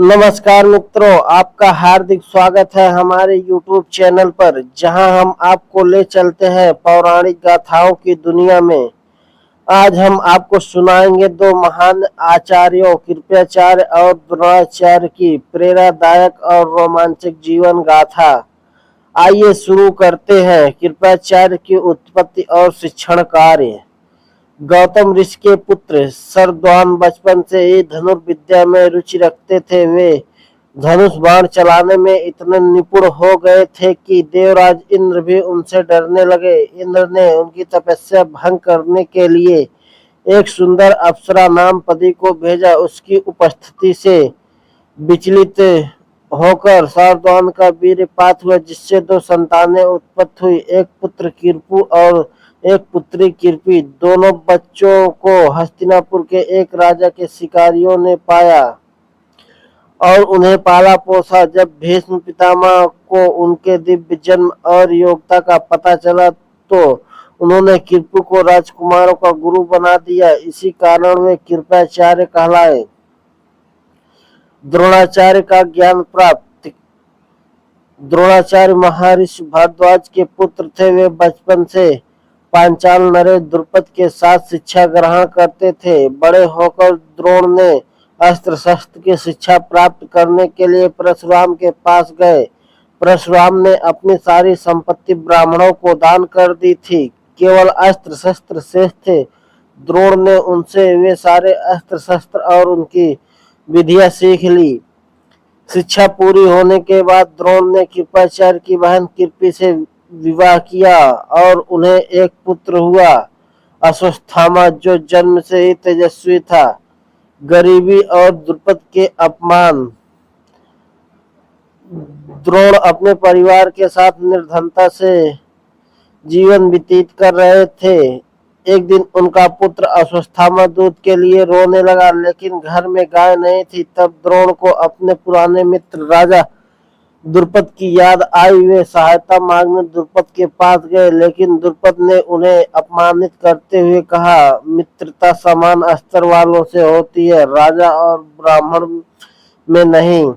नमस्कार मित्रों, आपका हार्दिक स्वागत है हमारे YouTube चैनल पर, जहां हम आपको ले चलते हैं पौराणिक गाथाओं की दुनिया में। आज हम आपको सुनाएंगे दो महान आचार्यों कृपाचार्य और द्रोणाचार्य की प्रेरणादायक और रोमांचक जीवन गाथा। आइए शुरू करते हैं। कृपाचार्य की उत्पत्ति और शिक्षण कार्य। गौतम ऋषि के पुत्र शरद्वान बचपन से ही धनुर्विद्या में रुचि रखते थे। वे धनुष बाण चलाने में इतने निपुण हो गए थे कि देवराज इंद्र भी उनसे डरने लगे। इंद्र ने उनकी तपस्या भंग करने के लिए एक सुंदर अप्सरा नाम पति को भेजा। उसकी उपस्थिति से विचलित होकर शरद्वान का वीर्यपात हुआ, जिससे दो संतानें उत्पन्न हुई, एक पुत्र कीर्पु और एक पुत्री कृपि। दोनों बच्चों को हस्तिनापुर के एक राजा के शिकारियों ने पाया और उन्हें पाला पोसा। जब भीष्म पितामह को उनके दिव्य जन्म और योग्यता का पता चला तो उन्होंने कृपु को राजकुमारों का गुरु बना दिया। इसी कारण वे कृपाचार्य कहलाए। द्रोणाचार्य का ज्ञान प्राप्त। द्रोणाचार्य महर्षि भारद्वाज के पुत्र थे। वे बचपन से पांचाल नरेश द्रुपद के साथ शिक्षा ग्रहण करते थे। बड़े होकर द्रोण ने अस्त्र शस्त्र की शिक्षा प्राप्त करने के लिए परशुराम के पास गए। परशुराम ने अपनी सारी संपत्ति ब्राह्मणों को दान कर दी थी। केवल अस्त्र शस्त्र शेष थे। द्रोण ने उनसे वे सारे अस्त्र शस्त्र और उनकी विधियां सीख ली। शिक्षा पूरी होने के बाद द्रोण ने कृपाचार्य की बहन कृपि से विवाह किया और उन्हें एक पुत्र हुआ, अश्वत्थामा, जो जन्म से ही तेजस्वी था। गरीबी और द्रुपद के अपमान। द्रोण अपने परिवार के साथ निर्धनता से जीवन व्यतीत कर रहे थे। एक दिन उनका पुत्र अश्वत्थामा दूध के लिए रोने लगा, लेकिन घर में गाय नहीं थी। तब द्रोण को अपने पुराने मित्र राजा द्रुपद की याद आई। वे सहायता मांगने द्रुपद के पास गए, लेकिन द्रुपद ने उन्हें अपमानित करते हुए कहा, मित्रता समान स्तर वालों से होती है, राजा और ब्राह्मण में नहीं।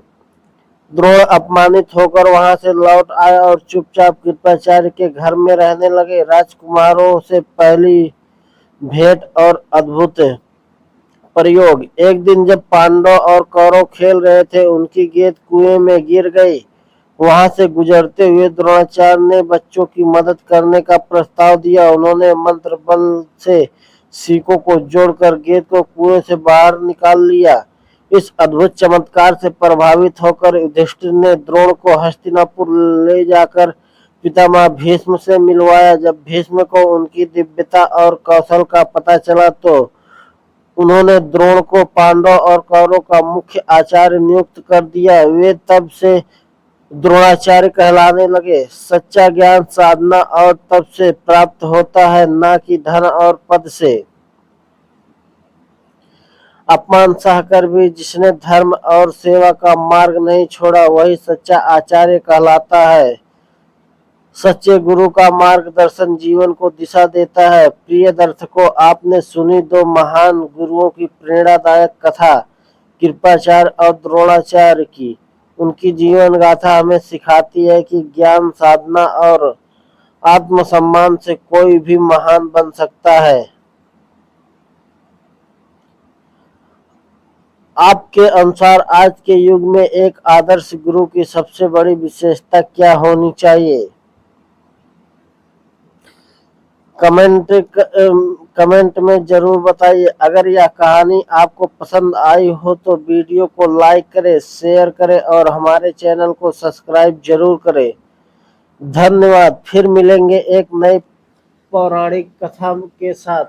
द्रोण अपमानित होकर वहां से लौट आए और चुपचाप कृपाचार्य के घर में रहने लगे। राजकुमारों से पहली भेंट और अद्भुत प्रयोग। एक दिन जब पांडव और कौरव खेल रहे थे, उनकी गेंद कुएं में गिर गई। वहां से गुजरते हुए द्रोणाचार्य ने बच्चों की मदद करने का प्रस्ताव दिया। उन्होंने मंत्र बल से सीकों को जोड़कर गेंद को कुएं से बाहर निकाल लिया। इस अद्भुत चमत्कार से प्रभावित होकर युधिष्ठिर ने द्रोण को हस्तिनापुर ले जाकर पितामह भीष्म से मिलवाया। जब भीष्म को उनकी दिव्यता और कौशल का पता चला तो उन्होंने द्रोण को पांडव और कौरव का मुख्य आचार्य नियुक्त कर दिया। वे तब से द्रोणाचार्य कहलाने लगे। सच्चा ज्ञान साधना और तप से प्राप्त होता है, न कि धन और पद से। अपमान सहकर भी जिसने धर्म और सेवा का मार्ग नहीं छोड़ा, वही सच्चा आचार्य कहलाता है। सच्चे गुरु का मार्गदर्शन जीवन को दिशा देता है। प्रिय दर्शकों, आपने सुनी दो महान गुरुओं की प्रेरणादायक कथा, कृपाचार्य और द्रोणाचार्य की। उनकी जीवन गाथा हमें सिखाती है कि ज्ञान, साधना और आत्मसम्मान से कोई भी महान बन सकता है। आपके अनुसार आज के युग में एक आदर्श गुरु की सबसे बड़ी विशेषता क्या होनी चाहिए? कमेंट में जरूर बताइए। अगर यह कहानी आपको पसंद आई हो तो वीडियो को लाइक करें, शेयर करें और हमारे चैनल को सब्सक्राइब जरूर करें। धन्यवाद। फिर मिलेंगे एक नई पौराणिक कथा के साथ।